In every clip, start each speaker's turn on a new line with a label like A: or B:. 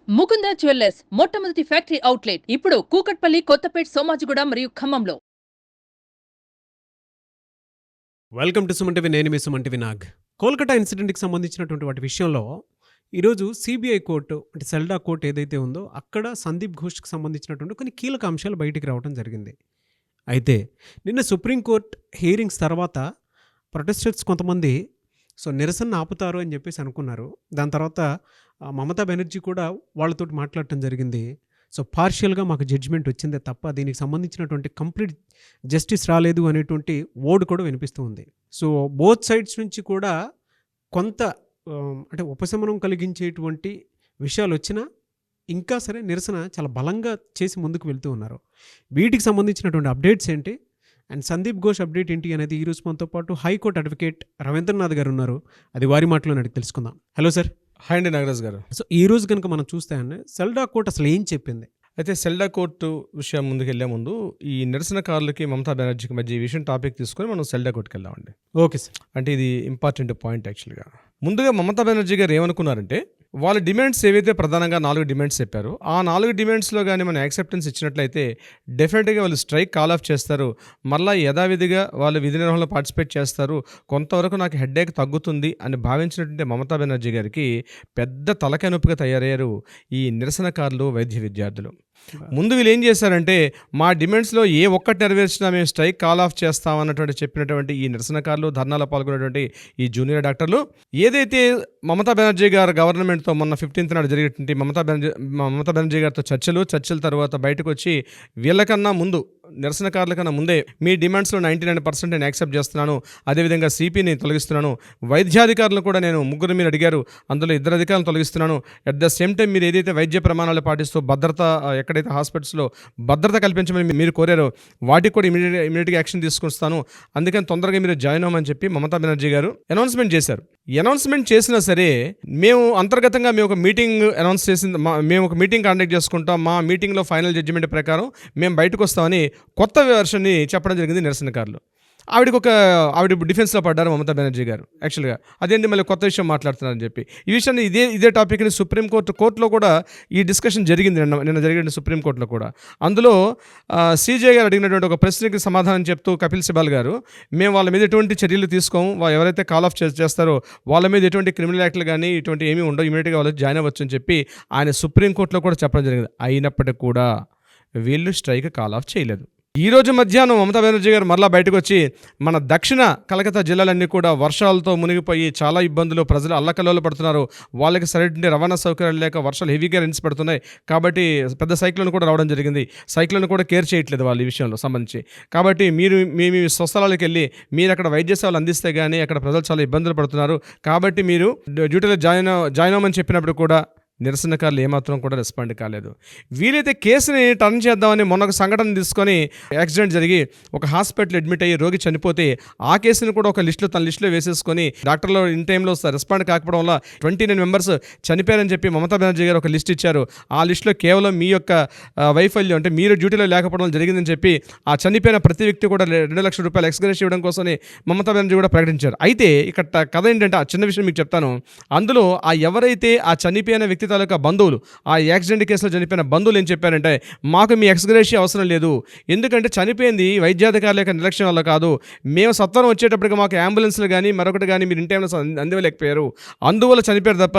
A: Mukunda jewellers మొట్టమొదటి factory outlet ఇప్పుడు కూకట్పల్లి, కొత్తపేట్, సోమాజిగూడ మరియు ఖమ్మంలో.
B: Welcome to Suman TV. నేను మీ సుమన్ టీవీ నాగ్. కోల్కతా ఇన్సిడెంట్కి సంబంధించినటువంటి వాటి విషయంలో ఈరోజు సిబిఐ కోర్టు అంటే సెల్డా కోర్టు ఏదైతే ఉందో అక్కడ సందీప్ ఘోష్కి సంబంధించినటువంటి కొన్ని కీలక అంశాలు బయటికి రావడం జరిగింది. అయితే నిన్న సుప్రీంకోర్టు హియరింగ్స్ తర్వాత ప్రొటెస్టర్స్ కొంతమంది నిరసన ఆపుతారు అని చెప్పేసి అనుకున్నారు. దాని తర్వాత మమతా బెనర్జీ కూడా వాళ్ళతోటి మాట్లాడటం జరిగింది. పార్షియల్గా మాకు జడ్జిమెంట్ వచ్చిందే తప్ప దీనికి సంబంధించినటువంటి కంప్లీట్ జస్టిస్ రాలేదు అనేటువంటి వర్డ్ కూడా వినిపిస్తూ ఉంది. బోత్ సైడ్స్ నుంచి కూడా కొంత అంటే ఉపశమనం కలిగించేటువంటి విషయాలు వచ్చినా ఇంకా సరే నిరసన చాలా బలంగా చేసి ముందుకు వెళ్తూ ఉన్నారు. వీటికి సంబంధించినటువంటి అప్డేట్స్ ఏంటి అండ్ సందీప్ ఘోష్ అప్డేట్ ఏంటి అనేది ఈరోజు మనతో పాటు హైకోర్టు అడ్వకేట్ రవీంద్రనాథ్ గారు ఉన్నారు. అది వారి మాటలో అడిగి తెలుసుకుందాం. Hello sir.
C: హాయ్ అండి నాగరాజ్ గారు.
B: ఈ రోజు కనుక మనం చూస్తే అండి సెల్డా కోర్టు అసలు ఏం చెప్పింది?
C: అయితే సెల్డా కోర్టు విషయం ముందుకు వెళ్లే ముందు ఈ నిరసనకారులకి మమతా బెనర్జీకి మధ్య ఈ విషయం టాపిక్ తీసుకొని మనం సెల్డా కోర్టుకి వెళ్దామండి.
B: Okay sir.
C: అంటే ఇది ఇంపార్టెంట్ పాయింట్ యాక్చువల్గా. ముందుగా మమతా బెనర్జీ గారు ఏమనుకున్నారంటే వాళ్ళ డిమాండ్స్ ఏవైతే ప్రధానంగా 4 డిమాండ్స్ చెప్పారో ఆ 4 డిమాండ్స్లో కానీ మనం యాక్సెప్టెన్స్ ఇచ్చినట్లయితే డెఫినెట్గా వాళ్ళు స్ట్రైక్ కాల్ ఆఫ్ చేస్తారు, మళ్ళీ యథావిధిగా వాళ్ళు విధి నిర్వహణలో పార్టిసిపేట్ చేస్తారు, కొంతవరకు నాకు హెడ్ఏక్ తగ్గుతుంది అని భావించినటువంటి మమతా బెనర్జీ గారికి పెద్ద తలకాయ నొప్పిగా తయారయ్యారు ఈ నిరసనకారులు, వైద్య విద్యార్థులు. ముందు వీళ్ళు ఏం చేశారంటే మా డిమాండ్స్లో ఏ ఒక్కటి నెరవేర్చినా మేము స్ట్రైక్ కాల్ ఆఫ్ చేస్తామన్నటువంటి చెప్పినటువంటి ఈ నిరసనకారులు, ధర్నాలో పాల్గొనేటువంటి ఈ జూనియర్ డాక్టర్లు ఏదైతే మమతా బెనర్జీ గారు గవర్నమెంట్తో మొన్న 15th నాడు జరిగేటువంటి మమతా బెనర్జీ గారితో చర్చల తర్వాత బయటకు వచ్చి వీళ్ళకన్నా ముందు నిరసనకారుల కన్నా ముందే మీ డిమాండ్స్లో 99% నేను యాక్సెప్ట్ చేస్తున్నాను, అదేవిధంగా సిపిని తొలగిస్తున్నాను, వైద్యాధికారులను కూడా నేను 3 మీరు అడిగారు అందులో 2 అధికారులను తొలగిస్తున్నాను, అట్ ద సేమ్ టైం మీరు ఏదైతే వైద్య ప్రమాణాలు పాటిస్తూ భద్రత ఎక్కడైతే హాస్పిటల్స్లో భద్రత కల్పించమని మీరు కోరారో వాటికి కూడా ఇమీడియట్గా యాక్షన్ తీసుకొస్తాను, అందుకని తొందరగా మీరు జాయిన్ అవ్వమని చెప్పి మమతా బెనర్జీ గారు అనౌన్స్మెంట్ చేశారు. అనౌన్స్మెంట్ చేసినా సరే మేము అంతర్గతంగా మేము ఒక మీటింగ్ అనౌన్స్ చేసింది, మేము ఒక మీటింగ్ కండక్ట్ చేసుకుంటాం, మా మీటింగ్లో ఫైనల్ జడ్జిమెంట్ ప్రకారం మేము బయటకు వస్తామని కొత్త వెర్షన్ని చెప్పడం జరిగింది నిరసనకారులు. ఆవిడ డిఫెన్స్లో పడ్డారు మమతా బెనర్జీ గారు. యాక్చువల్గా అదేంటి మళ్ళీ కొత్త విషయం మాట్లాడుతున్నారని చెప్పి ఈ విషయాన్ని ఇదే టాపిక్ని సుప్రీంకోర్టులో కూడా ఈ డిస్కషన్ జరిగింది. నిన్న జరిగిన సుప్రీంకోర్టులో కూడా అందులో సీజే గారు అడిగినటువంటి ఒక ప్రశ్నకి సమాధానం చెప్తూ కపిల్ సిబాల్ గారు మేము వాళ్ళ మీద ఎటువంటి చర్యలు తీసుకోము, ఎవరైతే కాల్ ఆఫ్ చేస్తారో వాళ్ళ మీద ఎటువంటి క్రిమినల్ యాక్ట్లు కానీ ఇటువంటి ఏమీ ఉండవు, ఇమీడియట్గా వాళ్ళు జాయిన్ అవ్వచ్చు అని చెప్పి ఆయన సుప్రీంకోర్టులో కూడా చెప్పడం జరిగింది. అయినప్పటికీ కూడా వీళ్ళు స్ట్రైక్ కాల్ ఆఫ్ చేయలేదు. ఈరోజు మధ్యాహ్నం మమతా బెనర్జీ గారు మరలా బయటకు వచ్చి మన దక్షిణ కలకత్తా జిల్లాలన్నీ కూడా వర్షాలతో మునిగిపోయి చాలా ఇబ్బందులు, ప్రజలు అల్లకల్లోలు పడుతున్నారు, వాళ్ళకి సరైన రవాణా సౌకర్యాలు లేక వర్షాలు హెవీగా రెన్స్ పడుతున్నాయి కాబట్టి పెద్ద సైక్లోన్ కూడా రావడం జరిగింది, సైక్లోన్ కూడా కేర్ చేయట్లేదు వాళ్ళు ఈ విషయంలో సంబంధించి, కాబట్టి మీరు మీ స్వస్థలాలకు వెళ్ళి మీరు అక్కడ వైద్య సేవలు అందిస్తే కానీ అక్కడ ప్రజలు చాలా ఇబ్బందులు పడుతున్నారు కాబట్టి మీరు డ్యూటీలో జాయిన్ అవ్వమని చెప్పినప్పుడు కూడా నిరసనకారులు ఏమాత్రం కూడా రెస్పాండ్ కాలేదు. వీలైతే కేసుని టర్న్ చేద్దామని మొన్న ఒక సంఘటన తీసుకొని యాక్సిడెంట్ జరిగి ఒక హాస్పిటల్ అడ్మిట్ అయ్యి రోగి చనిపోతే ఆ కేసుని కూడా ఒక తన లిస్టులో వేసేసుకొని డాక్టర్లు ఇన్ టైంలో రెస్పాండ్ కాకపోవడం వల్ల 29 మెంబర్స్ చనిపోయారని చెప్పి మమతా బెనర్జీ గారు ఒక లిస్ట్ ఇచ్చారు. ఆ లిస్టులో కేవలం మీ యొక్క వైఫల్యం అంటే మీరు డ్యూటీలో లేకపోవడం జరిగిందని చెప్పి ఆ చనిపోయిన ప్రతి వ్యక్తి కూడా 2 లక్షల రూపాయలు ఎక్స్గ్రేష్ ఇవ్వడం కోసమే మమతా బెనర్జీ కూడా ప్రకటించారు. అయితే ఇక్కడ కథ ఏంటంటే ఆ చిన్న విషయం మీకు చెప్తాను. అందులో ఎవరైతే ఆ చనిపోయిన వ్యక్తి తాలూకా బంధువులు, ఆ యాక్సిడెంట్ కేసులో చనిపోయిన బంధువులు ఏం చెప్పారంటే మాకు మీ ఎక్స్గ్రేషియా అవసరం లేదు, ఎందుకంటే చనిపోయింది వైద్యాధికారుల యొక్క నిర్లక్ష్యం వల్ల కాదు, మేము సత్వరం వచ్చేటప్పటికి మాకు అంబులెన్స్లు కానీ మరొకటి కానీ మీరు ఇన్ టైంలో అందివ్వలేకపోయారు, అందువల్ల చనిపోయారు తప్ప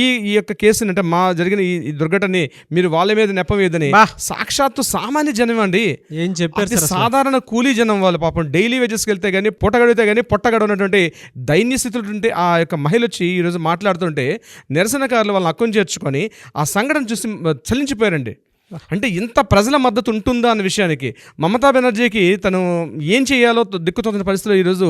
C: ఈ యొక్క కేసుని అంటే మా జరిగిన ఈ దుర్ఘటనని మీరు వాళ్ళ మీద నెప్పవేదని సాక్షాత్తు సామాన్య జనం అండి
B: ఏం చెప్పారు,
C: సాధారణ కూలీ జనం వాళ్ళు పాపం డైలీ వేజెస్కి వెళ్తే కానీ పొట్టగడితే కానీ పొట్టగడనటువంటి దైన్య స్థితులు ఆ యొక్క మహిళ వచ్చి ఈరోజు మాట్లాడుతుంటే నిరసనకారులు వాళ్ళని అక్కుని చేర్చుకొని ఆ సంఘటన చూసి చలించిపోయారండి. అంటే ఇంత ప్రజల మద్దతు ఉంటుందా అన్న విషయానికి మమతా బెనర్జీకి తను ఏం చేయాలో దిక్కుతోచిన పరిస్థితిలో ఈరోజు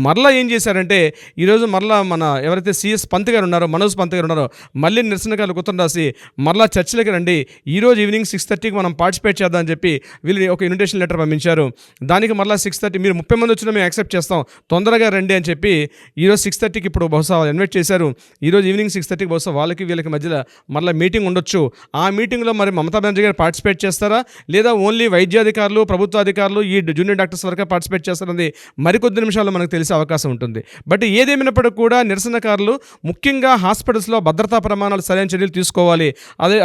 C: మరలా ఏం చేశారంటే ఈరోజు మరలా మన ఎవరైతే సిఎస్ పంత్ గారు ఉన్నారో, మనోజ్ పంత్ గారు ఉన్నారో మళ్ళీ నిరసనకారులు ఉత్తరం రాసి మరలా చర్చలకి రండి, ఈరోజు ఈవినింగ్ 6:30కి మనం పార్టిసిపేట్ చేద్దామని చెప్పి వీళ్ళు ఒక ఇన్విటేషన్ లెటర్ పంపించారు. దానికి మరలా 6:30 మీరు 30 మంది వచ్చినా మేము యాక్సెప్ట్ చేస్తాం, తొందరగా రండి అని చెప్పి ఈరోజు 6:30కి ఇప్పుడు బహుశా ఇన్వైట్ చేశారు. ఈరోజు ఈవినింగ్ 6:30కి బహుశా వాళ్ళకి వీళ్ళకి మధ్యలో మరలా మీటింగ్ ఉండొచ్చు. ఆ మీటింగ్లో మరి మమతా బెనర్జీ గారు పార్టిసిపేట్ చేస్తారా, లేదా ఓన్లీ వైద్యాధికారులు, ప్రభుత్వ అధికారులు, ఈ జూనియర్ డాక్టర్స్ వరకే పార్టిసిపేట్ చేస్తారన్నది మరికొద్ది నిమిషాల్లో మనకు తెలిసే అవకాశం ఉంటుంది. బట్ ఏదేమైనప్పటికీ కూడా నిరసనకారులు ముఖ్యంగా హాస్పిటల్స్లో భద్రతా ప్రమాణాలు సరైన చర్యలు తీసుకోవాలి.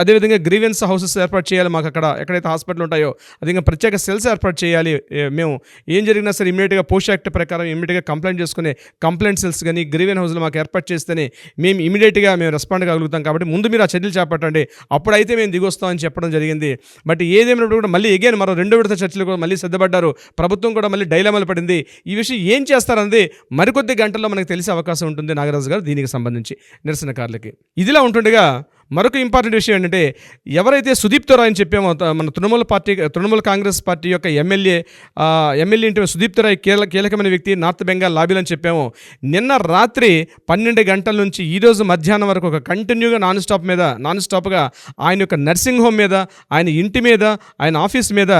C: అదేవిధంగా గ్రీవెన్స్ హౌసెస్ ఏర్పాటు చేయాలి. మాకు అక్కడ ఎక్కడైతే హాస్పిటల్ ఉంటాయో అదేవిధంగా ప్రత్యేక సెల్స్ ఏర్పాటు చేయాలి. మేము ఏం జరిగినా సరే ఇమీడియట్గా పోస్ట్ యాక్ట్ ప్రకారం ఇమీడియట్గా కంప్లైంట్ చేసుకునే కంప్లైంట్ సెల్స్ కానీ గ్రీవెన్స్ హౌస్లు మాకు ఏర్పాటు చేస్తేనే మేము ఇమీడియట్గా మేము రెస్పాండ్ కాగలుగుతాం. కాబట్టి ముందు మీరు ఆ చర్యలు చేపట్టండి, అప్పుడైతే మేము దిగొస్తామని చెప్పడం జరిగింది. బట్ ఏదేమైనప్పుడు కూడా మళ్ళీ ఎగైన్ మరో 2వ విడత చర్చలు కూడా మళ్ళీ సిద్ధపడ్డారు. ప్రభుత్వం కూడా మళ్ళీ డైలమాలు పడింది. ఈ విషయం ఏం చేస్తారన్నది మరికొద్ది గంటల్లో మనకు తెలిసే అవకాశం ఉంటుంది నాగరాజు గారు దీనికి సంబంధించి నిరసనకారులకి. ఇదిలా ఉంటుండగా మరొక ఇంపార్టెంట్ విషయం ఏంటంటే, ఎవరైతే సుదీప్తో రాయ్ అని చెప్పామో మన తృణమూల్ కాంగ్రెస్ పార్టీ యొక్క ఎమ్మెల్యే అంటే సుదీప్తో రాయ్ కీలకమైన వ్యక్తి, నార్త్ బెంగాల్ లాబీలు అని చెప్పాము. నిన్న రాత్రి 12 గంటల నుంచి ఈరోజు మధ్యాహ్నం వరకు ఒక కంటిన్యూగా నాన్ స్టాప్గా ఆయన యొక్క నర్సింగ్ హోమ్ మీద, ఆయన ఇంటి మీద, ఆయన ఆఫీస్ మీద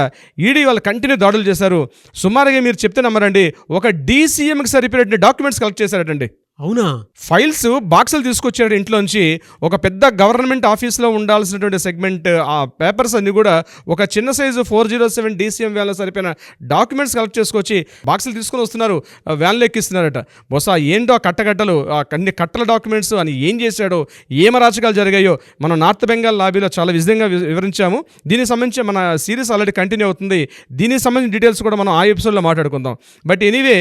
C: ఈడీ వాళ్ళు కంటిన్యూ దాడులు చేశారు. సుమారుగా మీరు చెప్తే నమ్మరండి, ఒక DCMకి సరిపోయే డాక్యుమెంట్స్ కలెక్ట్ చేశారటండి.
B: అవునా?
C: ఫైల్స్ బాక్సులు తీసుకొచ్చాడు ఇంట్లోంచి. ఒక పెద్ద గవర్నమెంట్ ఆఫీస్లో ఉండాల్సినటువంటి సెగ్మెంట్ ఆ పేపర్స్ అన్ని కూడా ఒక చిన్న సైజు 407 DCM వ్యాన్లో సరిపోయిన డాక్యుమెంట్స్ కలెక్ట్ చేసుకొచ్చి బాక్సులు తీసుకొని వస్తున్నారు, వ్యాన్లో ఎక్కిస్తున్నారట. బహుశా ఏంటో ఆ కట్టగట్టలు, అన్ని కట్టల డాక్యుమెంట్స్ అని ఏం చేశాడో, ఏం అరాచకాలు జరిగాయో మనం నార్త్ బెంగాల్ లాబీలో చాలా విజయంగా వివరించాము. దీనికి సంబంధించి మన సిరీస్ ఆల్రెడీ కంటిన్యూ అవుతుంది. దీనికి సంబంధించిన డీటెయిల్స్ కూడా మనం ఆ ఎపిసోడ్లో మాట్లాడుకుందాం. బట్ ఎనీవే,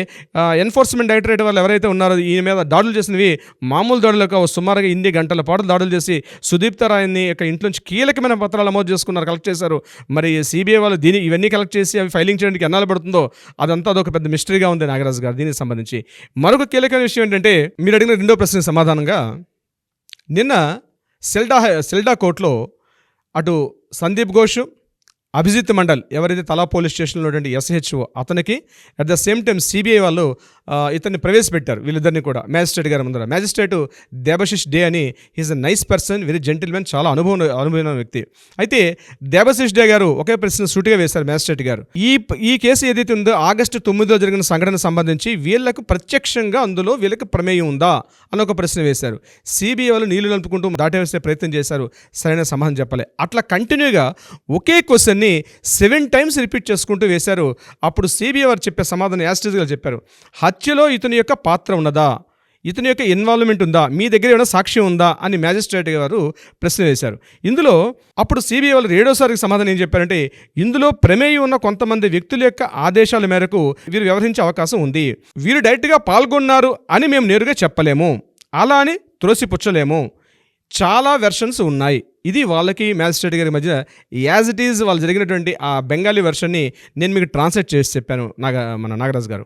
C: ఎన్ఫోర్స్మెంట్ డైరెక్టరేట్ వాళ్ళు ఎవరైతే ఉన్నారో ఈయన మీద దాడులు చేసినవి మామూలు దాడులకు సుమారుగా 8 గంటల పాటు దాడులు చేసి సుదీప్త రాయ్ని యొక్క ఇంట్లోంచి కీలకమైన పత్రాలు నమోదు చేసుకున్నారు, కలెక్ట్ చేశారు. మరి సిబిఐ వాళ్ళు ఇవన్నీ కలెక్ట్ చేసి అవి ఫైలింగ్ చేయడానికి ఎన్నాళ్ళు పడుతుందో అదంతా అదొక పెద్ద మిస్టరీగా ఉంది నాగరాజు గారు. దీనికి సంబంధించి మరొక కీలకమైన విషయం ఏంటంటే, మీరు అడిగిన 2వ ప్రశ్నకు సమాధానంగా నిన్న సెల్డా కోర్టులో అటు సందీప్ ఘోష్, అభిజిత్ మండల్ ఎవరైతే తలా పోలీస్ స్టేషన్లో ఉన్నటువంటి SHO అతనికి at the same time CBI వాళ్ళు ఇతన్ని ప్రవేశపెట్టారు, వీళ్ళిద్దరిని కూడా మ్యాజిస్ట్రేట్ గారి ముందర. మ్యాజిస్ట్రేట్ దేబశిష్ డే అని, he is a nice person, very gentlemen, చాలా అనుభవమైన వ్యక్తి. అయితే దేబశిష్ డే గారు ఒకే ప్రశ్న సూటిగా వేశారు మ్యాజిస్ట్రేట్ గారు. ఈ కేసు ఏదైతే ఉందో ఆగస్టు 9వ జరిగిన సంఘటనకు సంబంధించి వీళ్ళకు ప్రత్యక్షంగా అందులో వీళ్ళకి ప్రమేయం ఉందా అని ఒక ప్రశ్న వేశారు. సిబిఐ వాళ్ళు నీళ్లు నలుపుకుంటూ దాటవేసే ప్రయత్నం చేశారు, సరైన సమాధానం చెప్పలే. అట్లా కంటిన్యూగా ఒకే క్వశ్చన్ని 7 times రిపీట్ చేసుకుంటూ వేశారు. అప్పుడు సిబిఐ వారు చెప్పే సమాధానం యాస్టిజ్గా చెప్పారు. హత్యలో ఇతని యొక్క పాత్ర ఉన్నదా, ఇతని యొక్క ఇన్వాల్వ్మెంట్ ఉందా, మీ దగ్గర ఏమైనా సాక్ష్యం ఉందా అని మ్యాజిస్ట్రేట్ గారు ప్రశ్న వేశారు. ఇందులో అప్పుడు సిబిఐ వాళ్ళు 7వసారికి సమాధానం ఏం చెప్పారంటే, ఇందులో ప్రమేయం ఉన్న కొంతమంది వ్యక్తుల యొక్క ఆదేశాల మేరకు వీరు వ్యవహరించే అవకాశం ఉంది. వీరు డైరెక్ట్గా పాల్గొన్నారు అని మేము నేరుగా చెప్పలేము, అలా అని త్రోసిపుచ్చలేము, చాలా వెర్షన్స్ ఉన్నాయి. ఇది వాళ్ళకి మ్యాజిస్ట్రేట్ గారి మధ్య యాజ్ ఇట్ ఈజ్ వాళ్ళు జరిగినటువంటి ఆ బెంగాలీ వెర్షన్ని నేను మీకు ట్రాన్స్లేట్ చేసి చెప్పాను మన నాగరాజు గారు.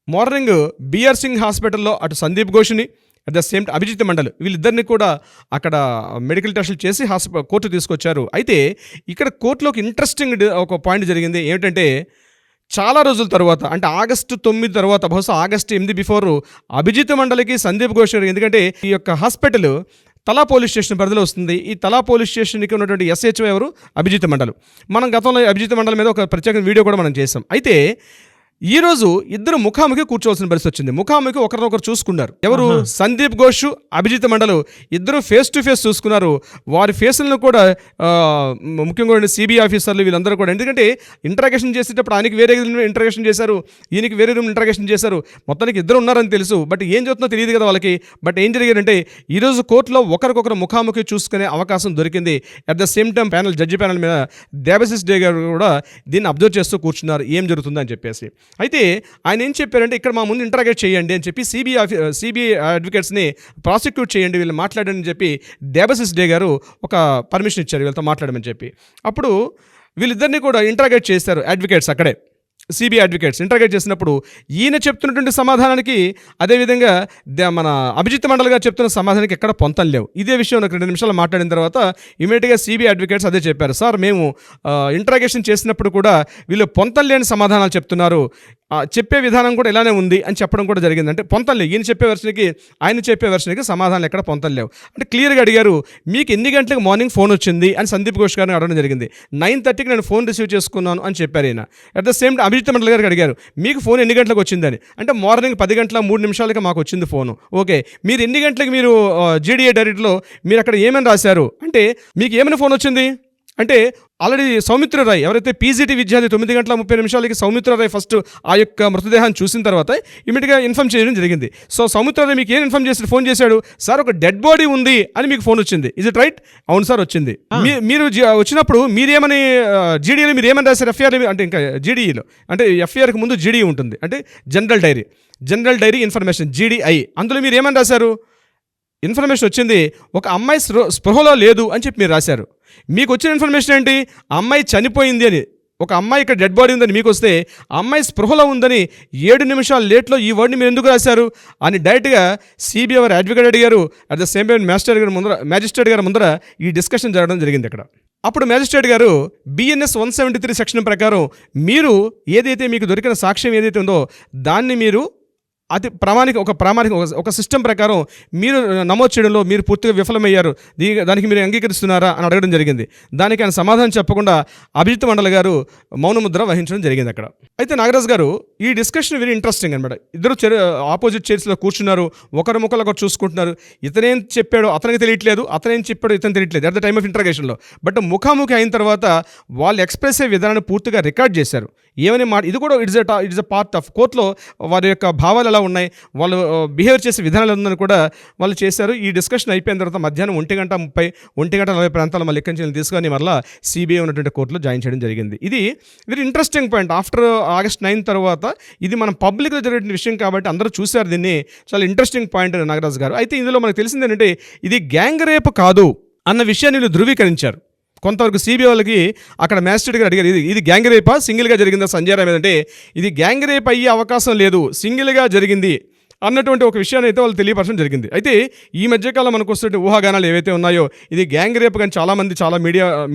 C: మార్నింగ్ బిఆర్ సింగ్ హాస్పిటల్లో అటు సందీప్ ఘోష్ని at the same Abhijit Mondal వీళ్ళిద్దరిని కూడా అక్కడ మెడికల్ టెస్టులు చేసి కోర్టు తీసుకొచ్చారు. అయితే ఇక్కడ కోర్టులో ఒక ఇంట్రెస్టింగ్ ఒక పాయింట్ జరిగింది. ఏమిటంటే, చాలా రోజుల తర్వాత, అంటే ఆగస్టు 9 తర్వాత, బహుశా ఆగస్టు 8 బిఫోర్ అభిజిత్ మండలికి సందీప్ ఘోష్, ఎందుకంటే ఈ యొక్క హాస్పిటల్ తలా పోలీస్ స్టేషన్ పరిధిలో వస్తుంది. ఈ తలా పోలీస్ స్టేషన్కి ఉన్నటువంటి SHO ఎవరు? అభిజిత్ మండల్. మనం గతంలో అభిజిత్ మండల్ మీద ఒక ప్రత్యేక వీడియో కూడా మనం చేసాం. అయితే ఈరోజు ఇద్దరు ముఖాముఖి కూర్చోవలసిన పరిస్థితి వచ్చింది. ముఖాముఖి ఒకరినొకరు చూసుకున్నారు. ఎవరు? సందీప్ ఘోష్, అభిజిత్ మండల్ ఇద్దరు ఫేస్ టు ఫేస్ చూసుకున్నారు. వారి ఫేసులను కూడా ముఖ్యంగా సిబిఐ ఆఫీసర్లు వీళ్ళందరూ కూడా, ఎందుకంటే ఇంటరాగేషన్ చేసేటప్పుడు ఆయనకి వేరే ఇంటరాగేషన్ చేశారు, ఈయనకి వేరే రూమ్ ఇంటరాగేషన్ చేశారు. మొత్తానికి ఇద్దరు ఉన్నారని తెలుసు, బట్ ఏం చెప్తుందో తెలియదు కదా వాళ్ళకి. బట్ ఏం జరిగారంటే, ఈరోజు కోర్టులో ఒకరికొకరు ముఖాముఖి చూసుకునే అవకాశం దొరికింది. At the same time judge panel మీద దేబశిష్ డే గారు కూడా దీన్ని అబ్జర్వ్ చేస్తూ కూర్చున్నారు, ఏం జరుగుతుందని చెప్పేసి. అయితే ఆయన ఏం చెప్పారంటే, ఇక్కడ మా ముందు ఇంటరాగేట్ చేయండి అని చెప్పి సిబిఐ అడ్వకేట్స్ని ప్రాసిక్యూట్ చేయండి, వీళ్ళు మాట్లాడండి అని చెప్పి దేబశిష్ డే గారు ఒక పర్మిషన్ ఇచ్చారు వీళ్ళతో మాట్లాడమని చెప్పి. అప్పుడు వీళ్ళిద్దరిని కూడా ఇంటరాగేట్ చేశారు అడ్వకేట్స్, అక్కడే సిబిఐ అడ్వకేట్స్ ఇంటరాగేట్ చేసినప్పుడు ఈయన చెప్తున్నటువంటి సమాధానానికి, అదేవిధంగా మన అభిజిత్ మండల్ గారు చెప్తున్న సమాధానానికి ఎక్కడ పొంతం లేవు. ఇదే విషయం నాకు 2 నిమిషాలు మాట్లాడిన తర్వాత ఇమీడియట్గా సిబిఐ అడ్వకేట్స్ అదే చెప్పారు, సార్ మేము ఇంటరాగేషన్ చేసినప్పుడు కూడా వీళ్ళు పొంతం లేని సమాధానాలు చెప్తున్నారు, చెప్పే విధానం కూడా ఇలానే ఉంది అని చెప్పడం కూడా జరిగింది. అంటే పొంతం లేవు, ఈయన చెప్పే వెర్షన్కి ఆయన చెప్పే వెర్షన్కి సమాధానాలు ఎక్కడ పొంతం లేవు. అంటే క్లియర్గా అడిగారు, మీకు ఎన్ని గంటలకు మార్నింగ్ ఫోన్ వచ్చింది అని సందీప్ ఘోష్ గారిని అడగడం జరిగింది. 9:30కి నేను ఫోన్ రిసీవ్ చేసుకున్నాను అని చెప్పారు ఈయన. At the same time Abhijit Mandal గారికి అడిగారు, మీకు ఫోన్ ఎన్ని గంటలకు వచ్చిందని. అంటే మార్నింగ్ 10:03 మాకు వచ్చింది ఫోను. ఓకే, మీరు ఎన్ని గంటలకు మీరు GDA డైరెక్ట్లో మీరు అక్కడ ఏమని రాశారు అంటే, మీకు ఏమైనా ఫోన్ వచ్చింది అంటే ఆల్రెడీ సౌమిత్ర రాయ్ ఎవరైతే పీజీటీ విద్యార్థి 9:30 సౌమిత్ర రాయ్ ఫస్ట్ ఆ యొక్క మృతదేహాన్ని చూసిన తర్వాత ఇమీడియట్గా ఇన్ఫార్మ్ చేయడం జరిగింది. సో సౌమిత్ర రాయ్ మీకు ఏం ఇన్ఫార్మ్ చేశాడు, ఫోన్ చేశాడు, సార్ ఒక డెడ్ బాడీ ఉంది అని మీకు ఫోన్ వచ్చింది. Is it right? అవును సార్ వచ్చింది. మీరు వచ్చినప్పుడు మీరేమని జీడీలో మీరు ఏమని రాశారు? ఎఫ్ఐఆర్ అంటే ఇంకా జీడీఈలో అంటే ఎఫ్ఐఆర్కి ముందు జీడీ ఉంటుంది, అంటే జనరల్ డైరీ ఇన్ఫర్మేషన్ జీడీఐ. అందులో మీరు ఏమని రాశారు? ఇన్ఫర్మేషన్ వచ్చింది ఒక అమ్మాయి స్పృహలో లేదు అని చెప్పి మీరు రాశారు. మీకు వచ్చిన ఇన్ఫర్మేషన్ ఏంటి? అమ్మాయి చనిపోయింది అని. ఒక అమ్మాయి ఇక్కడ డెడ్ బాడీ ఉందని మీకు వస్తే అమ్మాయి స్పృహలో ఉందని 7 నిమిషాలు లేట్లో ఈ వర్డ్ని మీరు ఎందుకు రాశారు అని డైరెక్ట్గా సిబిఐ వారు అడ్వకేట్ అడిగారు. At the same time magistrate గారు ముందర ఈ డిస్కషన్ జరగడం జరిగింది అక్కడ. అప్పుడు మ్యాజిస్ట్రేట్ గారు BNS 173 సెక్షన్ ప్రకారం మీరు ఏదైతే మీకు దొరికిన సాక్ష్యం ఏదైతే ఉందో దాన్ని మీరు ఒక సిస్టమ్ ప్రకారం మీరు నమోదు చేయడంలో మీరు పూర్తిగా విఫలమయ్యారు, దానికి మీరు అంగీకరిస్తున్నారా అని అడగడం జరిగింది. దానికి ఆయన సమాధానం చెప్పకుండా అభిజిత్ మండల్ గారు మౌనముద్ర వహించడం జరిగింది అక్కడ. అయితే నాగరాజ్ గారు ఈ డిస్కషన్ వెరీ ఇంట్రెస్టింగ్ అనమాట. ఇద్దరు ఆపోజిట్ చైర్స్లో కూర్చున్నారు, ఒకరు ముఖాలు చూసుకుంటున్నారు. ఇతనేం చెప్పాడో అతనికి తెలియట్లేదు, అతనేం చెప్పాడో ఇతను తెలియట్లేదు అట్ ద టైమ్ ఆఫ్ ఇంటర్గేషన్లో. బట్ ముఖాముఖి అయిన తర్వాత వాళ్ళు ఎక్స్ప్రెస్ అయ్యే విధానాన్ని పూర్తిగా రికార్డ్ చేశారు. ఏమని ఇది కూడా ఇట్స్ ఎ పార్ట్ ఆఫ్ కోర్టులో వారి యొక్క భావాలు ఎలా ఉన్నాయి, వాళ్ళు బిహేవ్ చేసే విధానాలు ఉందని కూడా వాళ్ళు చేశారు. ఈ డిస్కషన్ అయిపోయిన తర్వాత మధ్యాహ్నం 1:30, 1:40 ప్రాంతాల మళ్ళీ ఇక్కడి నుంచి తీసుకొని మళ్ళీ సిబిఐ ఉన్నటువంటి కోర్టులో జాయిన్ చేయడం జరిగింది. ఇది very interesting point. After August 9 తర్వాత ఇది మనం పబ్లిక్లో జరిగిన విషయం కాబట్టి అందరూ చూశారు దీన్ని. చాలా ఇంట్రెస్టింగ్ పాయింట్ నాగరాజు గారు. అయితే ఇందులో మనకు తెలిసింది ఏంటంటే ఇది గ్యాంగ్ రేప్ కాదు అన్న విషయాన్ని వీళ్ళు ధృవీకరించారు. కొంతవరకు సిబిఐ వాళ్ళకి అక్కడ మ్యాజిస్ట్రేట్ గారు అడిగారు, ఇది గ్యాంగ్ రేపా సింగిల్గా జరిగిందా సంజయ్ రాయ్ మీద అంటే ఇది గ్యాంగ్ రేప్ అయ్యే అవకాశం లేదు, సింగిల్గా జరిగింది అన్నటువంటి ఒక విషయాన్ని అయితే వాళ్ళు తెలియపరచడం జరిగింది. అయితే ఈ మధ్యకాలం మనకు వస్తున్న ఊహాగానాలు ఏవైతే ఉన్నాయో ఇది గ్యాంగ్ రేప్ కానీ చాలా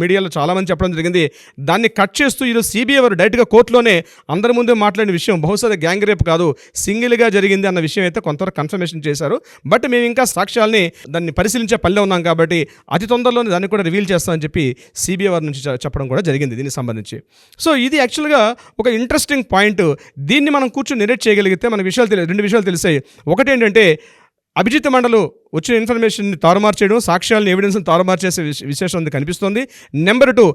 C: మీడియాలో చాలామంది చెప్పడం జరిగింది. దాన్ని కట్ చేస్తూ ఈరోజు సిబిఐ వారు డైరెక్ట్గా కోర్టులోనే అందరి ముందే మాట్లాడిన విషయం బహుశా అది గ్యాంగ్ రేప్ కాదు, సింగిల్గా జరిగింది అన్న విషయం అయితే కొంతవరకు కన్ఫర్మేషన్ చేశారు. బట్ మేము ఇంకా సాక్ష్యాలని దాన్ని పరిశీలించే పనిలో ఉన్నాం కాబట్టి అతి తొందరలోనే దాన్ని కూడా రివీల్ చేస్తామని చెప్పి సిబిఐ వారి నుంచి చెప్పడం కూడా జరిగింది దీనికి సంబంధించి. సో ఇది యాక్చువల్గా ఒక ఇంట్రెస్టింగ్ పాయింట్. దీన్ని మనం కూర్చొని నెరేట్ చేయగలిగితే మన రెండు విషయాలు తెలిసాయి. ఒకటి ఏంటంటే అభిజిత్ మండలు వచ్చిన ఇన్ఫర్మేషన్ని తారుమారు చేయడం, సాక్ష్యాలను ఎవిడెన్స్ని తారుమారు చేసే విశేషం కనిపిస్తోంది. నెంబర్ 2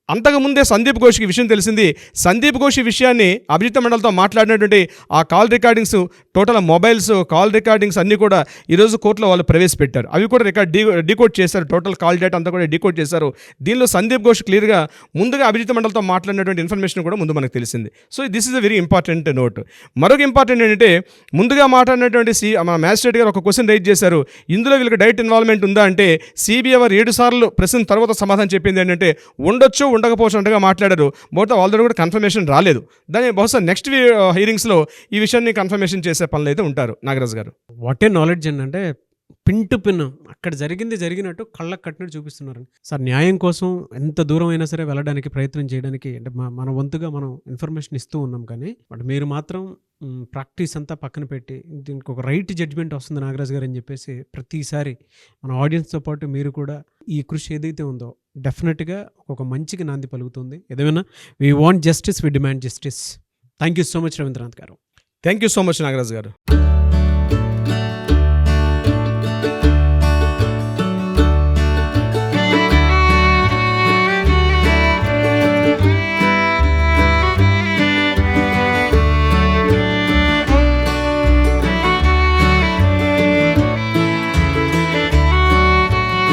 C: అంతకుముందే సందీప్ ఘోష్కి విషయం తెలిసింది. సందీప్ ఘోష్ విషయాన్ని అభిజిత్ మండల్తో మాట్లాడినటువంటి ఆ call recordings, total mobiles call recordings అన్నీ కూడా ఈరోజు కోర్టులో వాళ్ళు ప్రవేశపెట్టారు. అవి కూడా డీకోడ్ చేశారు. టోటల్ కాల్ డేటా అంతా కూడా డీకోడ్ చేశారు. దీనిలో సందీప్ ఘోష్ క్లియర్గా ముందుగా అభిజిత్ మండల్తో మాట్లాడినటువంటి ఇన్ఫర్మేషన్ కూడా ముందు మనకు తెలిసింది. So this is a very important note. మరొక ఇంపార్టెంట్ ఏంటంటే ముందుగా మాట్లాడినటువంటి మన మ్యాజిస్ట్రేట్ గారు ఒక క్వశ్చన్ రైజ్ చేశారు, ఇందులో వీళ్ళకి డైరెక్ట్ ఇన్వాల్వ్మెంట్ ఉందా అంటే సిబిఐ వారు 7 సార్లు ప్రశ్న తర్వాత సమాధానం చెప్పింది ఏంటంటే ఉండొచ్చు ఉండకపోవచ్చు అంటగా మాట్లాడారు. బహుశా వాళ్ళతో కూడా కన్ఫర్మేషన్ రాలేదు. దాని బహుశా నెక్స్ట్ హీరింగ్స్లో ఈ విషయాన్ని కన్ఫర్మేషన్ చేసే పనులు అయితే ఉంటారు నాగరాజ్ గారు.
B: వాట్ ఏ నాలెడ్జ్ అంటే పిన్ టు పిన్ అక్కడ జరిగినట్టు కళ్ళకు కట్టినట్టు చూపిస్తున్నారు సార్. న్యాయం కోసం ఎంత దూరం అయినా సరే వెళ్ళడానికి ప్రయత్నం చేయడానికి అంటే మన వంతుగా మనం ఇన్ఫర్మేషన్ ఇస్తూ ఉన్నాం. కానీ బట్ మీరు మాత్రం ప్రాక్టీస్ అంతా పక్కన పెట్టి దీనికి ఒక రైట్ జడ్జ్మెంట్ వస్తుంది నాగరాజ్ గారు అని చెప్పేసి ప్రతిసారి మన ఆడియన్స్తో పాటు మీరు కూడా ఈ కృషి ఏదైతే ఉందో డెఫినెట్గా ఒక మంచికి నాంది పలుకుతుంది. ఏదైనా we want justice, we demand justice. Thank you so much Ravindranath గారు.
C: Thank you so much Nagaraj గారు.